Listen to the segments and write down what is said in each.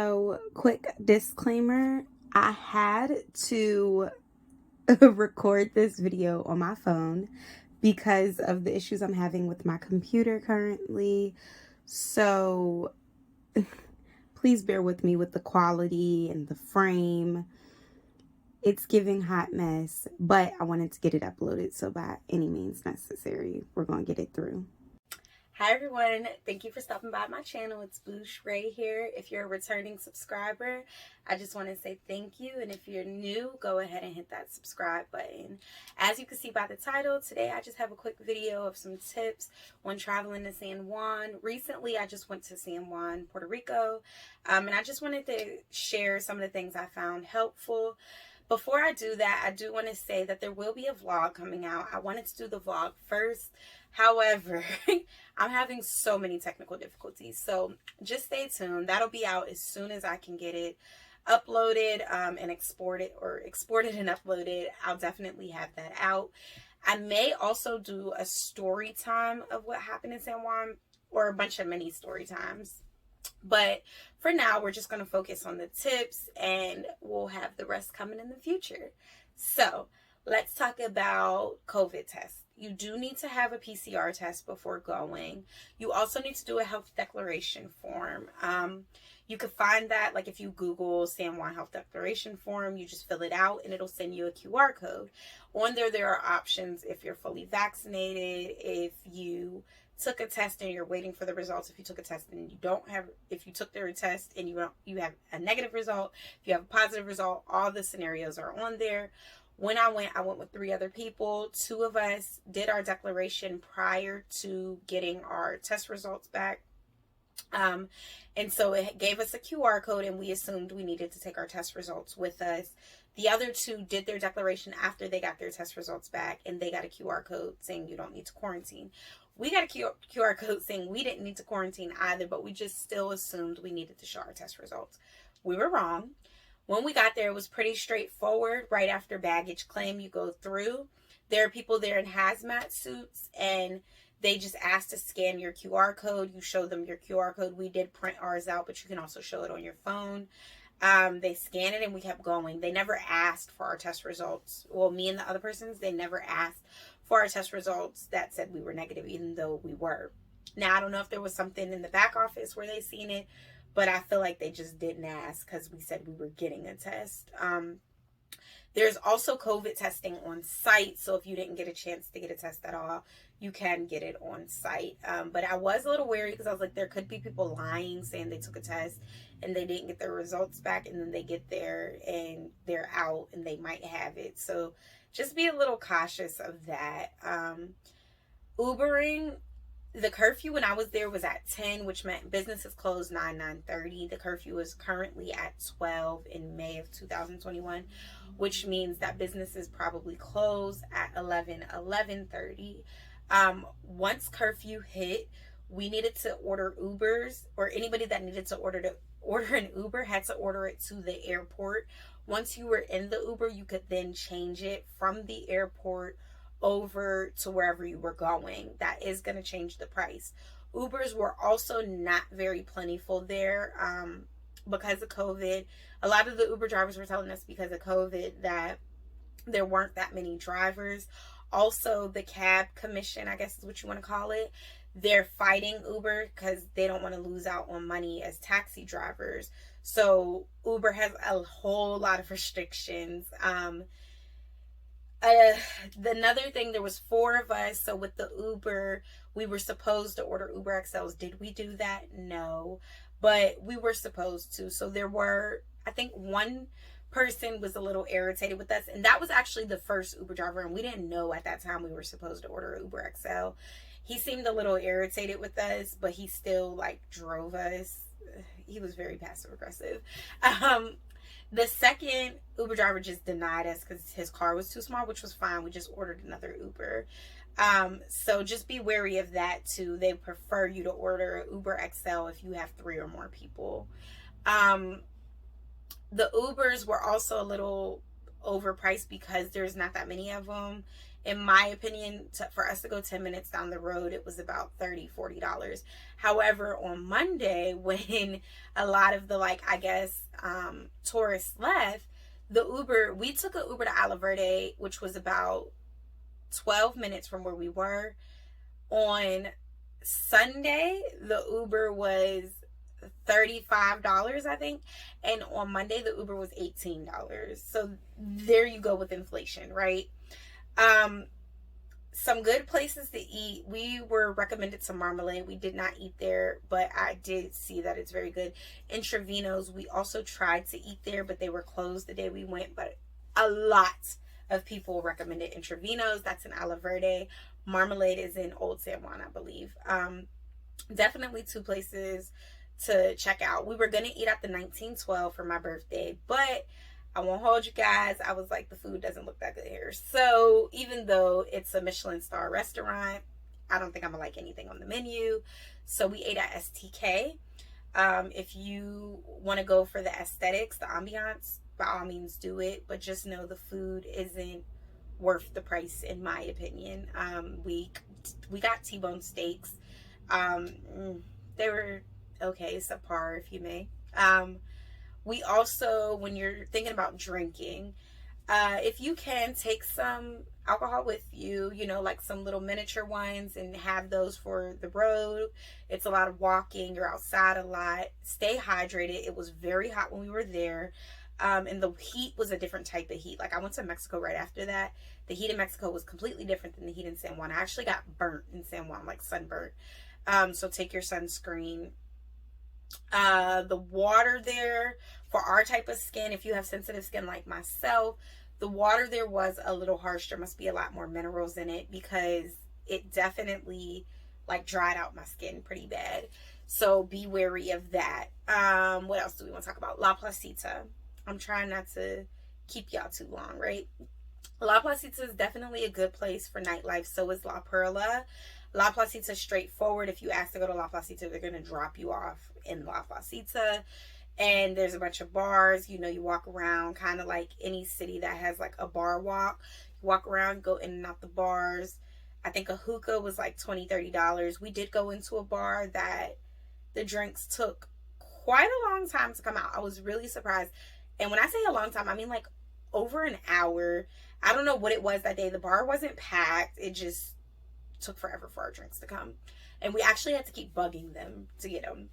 So, quick disclaimer, I had to record this video on my phone because of the issues I'm having with my computer currently. So, please bear with me with the quality and the frame. It's giving hot mess, but I wanted to get it uploaded, so by any means necessary, we're going to get it through. Hi everyone, thank you for stopping by my channel. It's Boosh Ray here. If you're a returning subscriber, I just want to say thank you, and if you're new, go ahead and hit that subscribe button. As you can see by the title, today I just have a quick video of some tips when traveling to San Juan. Recently I just went to San Juan, Puerto Rico, and I just wanted to share some of the things I found helpful. Before I do that, I do want to say that there will be a vlog coming out. I wanted to do the vlog first. However, I'm having so many technical difficulties. So just stay tuned. That'll be out as soon as I can get it uploaded and exported and uploaded. I'll definitely have that out. I may also do a story time of what happened in San Juan, or a bunch of mini story times. But for now, we're just going to focus on the tips, and we'll have the rest coming in the future. So let's talk about COVID tests. You do need to have a PCR test before going. You also need to do a health declaration form. You could find that, like, if you Google San Juan health declaration form, you just fill it out and it'll send you a QR code. On there are options if you're fully vaccinated, if you took a test and you're waiting for the results, if you took a test and you don't have, if you took their test and you have a negative result, if you have a positive result, all the scenarios are on there. When I went with 3 other people. 2 of us did our declaration prior to getting our test results back. And so it gave us a QR code, and we assumed we needed to take our test results with us. The other 2 did their declaration after they got their test results back, and they got a QR code saying you don't need to quarantine. We got a QR code saying we didn't need to quarantine either, but we just still assumed we needed to show our test results. We were wrong. When we got there, it was pretty straightforward. Right after baggage claim, you go through. There are people there in hazmat suits, and they just ask to scan your QR code. You show them your QR code. We did print ours out, but you can also show it on your phone. They scan it, and we kept going. They never asked for our test results. Well, me and the other persons, they never asked for our test results that said we were negative, even though we were. Now, I don't know if there was something in the back office where they seen it, but I feel like they just didn't ask because we said we were getting a test. There's also COVID testing on site. So if you didn't get a chance to get a test at all, you can get it on site. But I was a little wary because I was like, there could be people lying, saying they took a test and they didn't get their results back. And then they get there and they're out and they might have it. So just be a little cautious of that. Ubering. The curfew when I was there was at 10, which meant businesses closed 9:30. The curfew is currently at 12 in May of 2021, which means that businesses probably close at 11:30. Once curfew hit, we needed to order Ubers, or anybody that needed to order an Uber had to order it to the airport. Once you were in the Uber, you could then change it from the airport over to wherever you were going. That is going to change the price. Ubers were also not very plentiful there because of COVID. A lot of the Uber drivers were telling us because of COVID that there weren't that many drivers. Also, the cab commission, I guess is what you want to call it, they're fighting Uber because they don't want to lose out on money as taxi drivers. So Uber has a whole lot of restrictions. Another thing, there was 4 of us, so with the Uber, we were supposed to order Uber XLs. Did we do that? No, but we were supposed to. So there were, I think, 1 person was a little irritated with us, and that was actually the first Uber driver, and we didn't know at that time we were supposed to order Uber XL. He seemed a little irritated with us, but he still drove us. He was very passive aggressive. The second Uber driver just denied us because his car was too small, which was fine. We just ordered another Uber. So just be wary of that too. They prefer you to order Uber XL if you have 3 or more people. The Ubers were also a little overpriced because there's not that many of them. In my opinion, for us to go 10 minutes down the road, it was about $30-$40. However, on Monday, when a lot of the, like, I guess, tourists left, we took an Uber to Ala Verde, which was about 12 minutes from where we were. On Sunday, the Uber was $35, I think, and on Monday the Uber was $18. So there you go with inflation, right? Some good places to eat. We were recommended some Marmalade. We did not eat there, but I did see that it's very good. In Trevino's, we also tried to eat there, but they were closed the day we went. But a lot of people recommended in Trevino's. That's in Ala Verde. Marmalade is in Old San Juan, I believe. Definitely two places to check out. We were going to eat at the 1912 for my birthday, but I won't hold you guys. I was like, the food doesn't look that good here. So even though it's a Michelin star restaurant, I don't think I'm gonna like anything on the menu. So we ate at STK. If you want to go for the aesthetics, the ambiance, by all means do it, but just know the food isn't worth the price, in my opinion. We got T-bone steaks. They were okay, subpar, if you may. We also, when you're thinking about drinking, if you can, take some alcohol with you, you know, like some little miniature ones, and have those for the road. It's a lot of walking. You're outside a lot. Stay hydrated. It was very hot when we were there. And the heat was a different type of heat. Like, I went to Mexico right after that. The heat in Mexico was completely different than the heat in San Juan. I actually got burnt in San Juan, like sunburnt. So take your sunscreen. The water there, for our type of skin, if you have sensitive skin like myself, the water there was a little harsh. There must be a lot more minerals in it, because it definitely like dried out my skin pretty bad. So be wary of that. What else do we want to talk about? La Placita. I'm trying not to keep y'all too long, right? La Placita is definitely a good place for nightlife. So is La Perla. La Placita is straightforward. If you ask to go to La Placita, they're going to drop you off in La Placita. And there's a bunch of bars. You know, you walk around kind of like any city that has like a bar walk. You walk around, go in and out the bars. I think a hookah was like $20-$30. We did go into a bar that the drinks took quite a long time to come out. I was really surprised. And when I say a long time, I mean like over an hour. I don't know what it was that day. The bar wasn't packed. It just took forever for our drinks to come. And we actually had to keep bugging them to get them.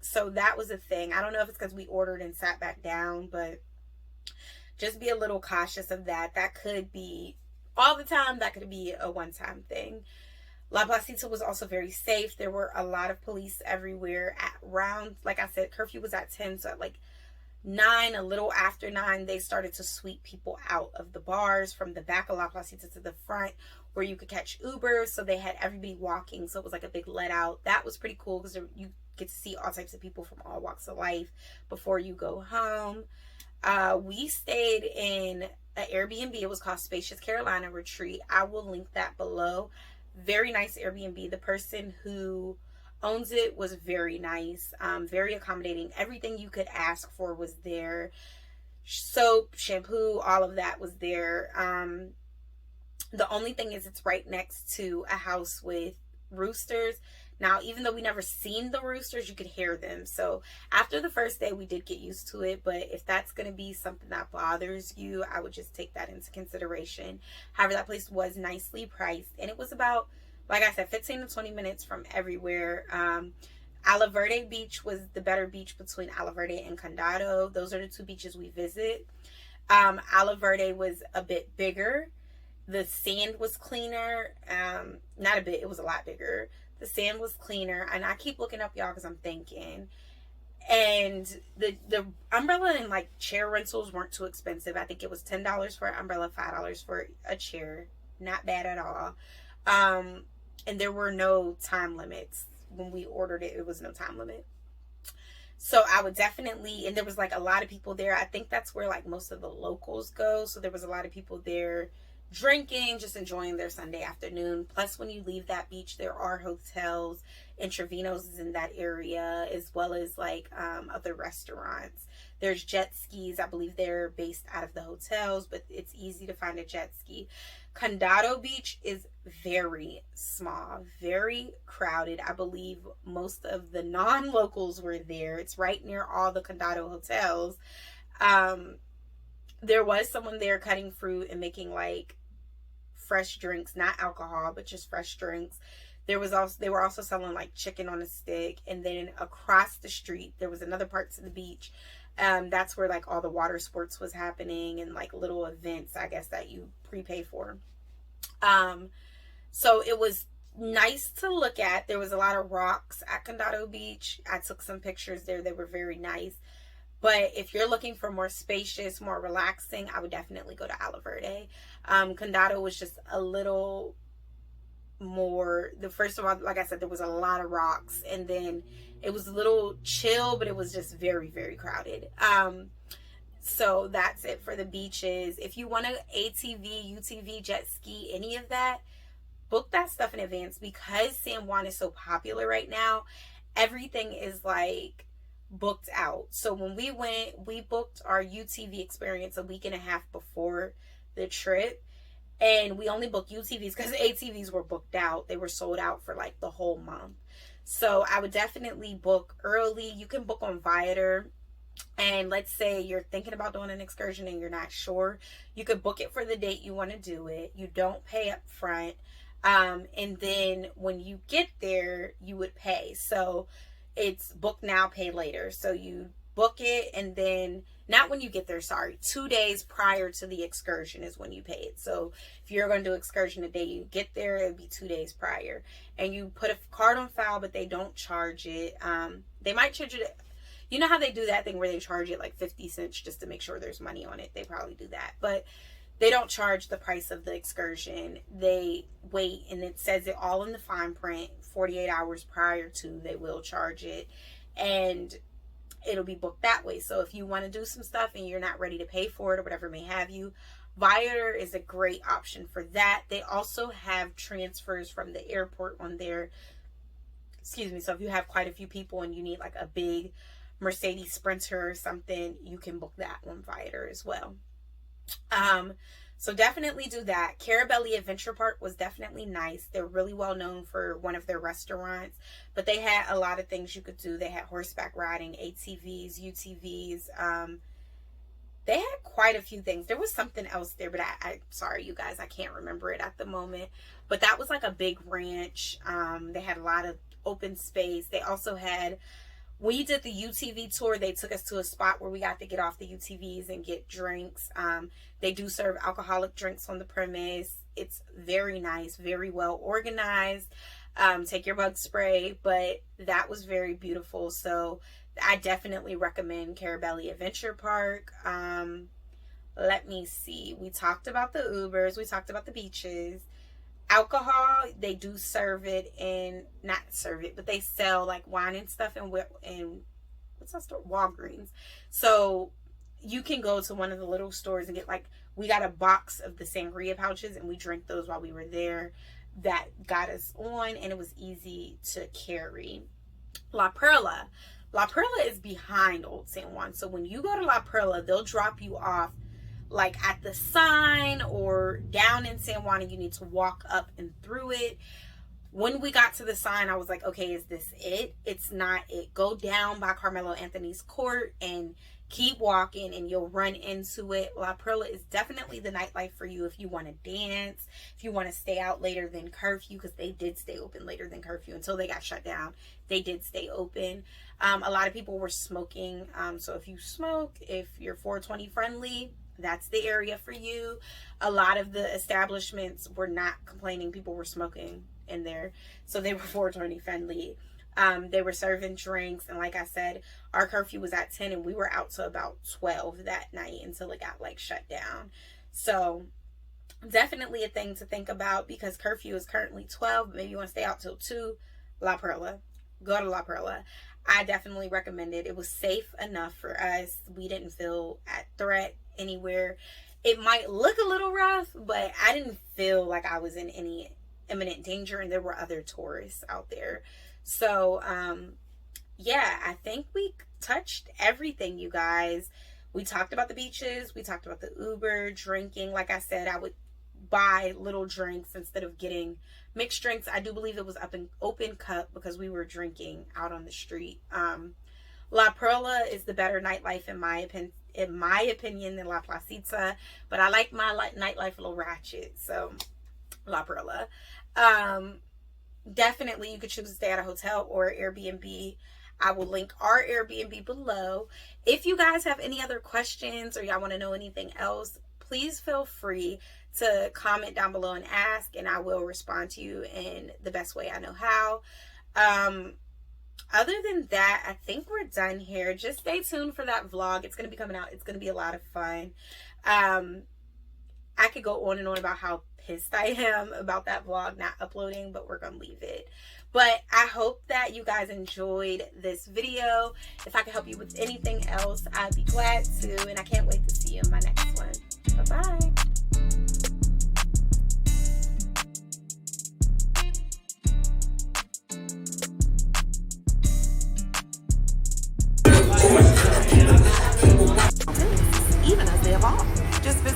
So that was a thing. I don't know if it's because we ordered and sat back down, but just be a little cautious of that. That could be all the time. That could be a one-time thing. La Placita was also very safe. There were a lot of police everywhere. At around, like I said, curfew was at 10, so at like 9, a little after 9, they started to sweep people out of the bars from the back of La Placita to the front, where you could catch Ubers. So they had everybody walking, so it was like a big let out. That was pretty cool, because you get to see all types of people from all walks of life before you go home. We stayed in an Airbnb. It was called Spacious Carolina Retreat. I will link that below. Very nice Airbnb. The person who owns it was very nice, very accommodating. Everything you could ask for was there. Soap, shampoo, all of that was there. The only thing is, it's right next to a house with roosters. Now, even though we never seen the roosters, you could hear them. So after the first day, we did get used to it. But if that's going to be something that bothers you, I would just take that into consideration. However, that place was nicely priced. And it was about, like I said, 15 to 20 minutes from everywhere. Ala Verde Beach was the better beach between Ala Verde and Condado. Those are the two beaches we visit. Ala Verde was a bit bigger. The sand was cleaner. Not a bit, it was a lot bigger. The sand was cleaner. And I keep looking up, y'all, because I'm thinking. And the umbrella and like chair rentals weren't too expensive. I think it was $10 for an umbrella, $5 for a chair. Not bad at all. And there were no time limits. When we ordered it, it was no time limit. So I would definitely, and there was like a lot of people there. I think that's where like most of the locals go. So there was a lot of people there drinking, just enjoying their Sunday afternoon. Plus, when you leave that beach, there are hotels, and Trevino's is in that area, as well as like other restaurants. There's jet skis. I believe they're based out of the hotels, but it's easy to find a jet ski. Condado Beach is very small, very crowded. I believe most of the non-locals were there. It's right near all the Condado hotels. There was someone there cutting fruit and making like fresh drinks, not alcohol, but just fresh drinks. They were also selling like chicken on a stick, and then across the street there was another part to the beach. That's where like all the water sports was happening and like little events, I guess, that you prepay for. So it was nice to look at. There was a lot of rocks at Condado Beach. I took some pictures there. They were very nice. But if you're looking for more spacious, more relaxing, I would definitely go to Isla Verde. Condado was just a little more, first of all, like I said, there was a lot of rocks, and then it was a little chill, but it was just very, very crowded. So that's it for the beaches. If you want to ATV, UTV, jet ski, any of that, book that stuff in advance, because San Juan is so popular right now. Everything is like booked out. So when we went, we booked our UTV experience a week and a half before the trip, and we only booked UTVs because ATVs were booked out. They were sold out for like the whole month. So I would definitely book early. You can book on Viator, and let's say you're thinking about doing an excursion and you're not sure, you could book it for the date you want to do it. You don't pay up front, and then when you get there you would pay. So it's book now, pay later. So you book it, and then not when you get there, sorry, 2 days prior to the excursion is when you pay it. So if you're going to do excursion the day you get there, it would be 2 days prior, and you put a card on file, but they don't charge it. They might charge it. You know how they do that thing where they charge it like 50 cents just to make sure there's money on it? They probably do that, but they don't charge the price of the excursion. They wait, and it says it all in the fine print. 48 hours prior to, they will charge it, and it'll be booked that way. So if you want to do some stuff and you're not ready to pay for it or whatever may have you, Viator is a great option for that. They also have transfers from the airport on there. Excuse me. So if you have quite a few people and you need like a big Mercedes Sprinter or something, you can book that on Viator as well. So definitely do that. Cara Adventure Park was definitely nice. They're really well known for one of their restaurants, but they had a lot of things you could do. They had horseback riding, ATVs, UTVs. They had quite a few things. There was something else there, but I sorry, you guys, I can't remember it at the moment. But that was like a big ranch. They had a lot of open space. They also had, when you did the UTV tour, they took us to a spot where we got to get off the UTVs and get drinks. They do serve alcoholic drinks on the premise. It's very nice, very well organized. Take your bug spray, but that was very beautiful. So I definitely recommend Cara Adventure Park. Let me see. We talked about the Ubers. We talked about the beaches. Alcohol, they do serve it, and not serve it, but they sell like wine and stuff in what's that store? Walgreens. So you can go to one of the little stores and get, like, we got a box of the sangria pouches, and we drank those while we were there. That got us on, and it was easy to carry. La Perla is behind Old San Juan. So when you go to La Perla, they'll drop you off like at the sign or down in San Juan, and you need to walk up and through it. When we got to the sign, I was like, okay, is this it? It's not it. Go down by Carmelo Anthony's court and keep walking, and you'll run into it. La Perla is definitely the nightlife for you if you want to dance, if you want to stay out later than curfew, because they did stay open later than curfew until they got shut down. They did stay open. A lot of people were smoking. So if you smoke, if you're 420 friendly, that's the area for you. A lot of the establishments were not complaining. People were smoking in there, so they were 420 friendly. They were serving drinks, and like I said, our curfew was at 10, and we were out to about 12 that night until it got like shut down. So definitely a thing to think about, because curfew is currently 12, but maybe you want to stay out till 2. La Perla, go to La Perla. I definitely recommend it. It was safe enough for us. We didn't feel at threat anywhere. It might look a little rough, but I didn't feel like I was in any imminent danger, and there were other tourists out there. So yeah, I think we touched everything, you guys. We talked about the beaches. We talked about the Uber, drinking. Like I said, I would buy little drinks instead of getting mixed drinks. I do believe it was up in open cup because we were drinking out on the street. La Perla is the better nightlife in my opinion than La Placita, but I like my nightlife a little ratchet, so La Perla. Definitely you could choose to stay at a hotel or Airbnb. I will link our Airbnb below. If you guys have any other questions or y'all want to know anything else, please feel free to comment down below and ask, and I will respond to you in the best way I know how. Other than that, I think we're done here. Just stay tuned for that vlog. It's going to be coming out. It's going to be a lot of fun. I could go on and on about how pissed I am about that vlog not uploading, but we're going to leave it. But I hope that you guys enjoyed this video. If I can help you with anything else, I'd be glad to. And I can't wait to see you in my next one. Bye-bye. Even as they evolve. Just visit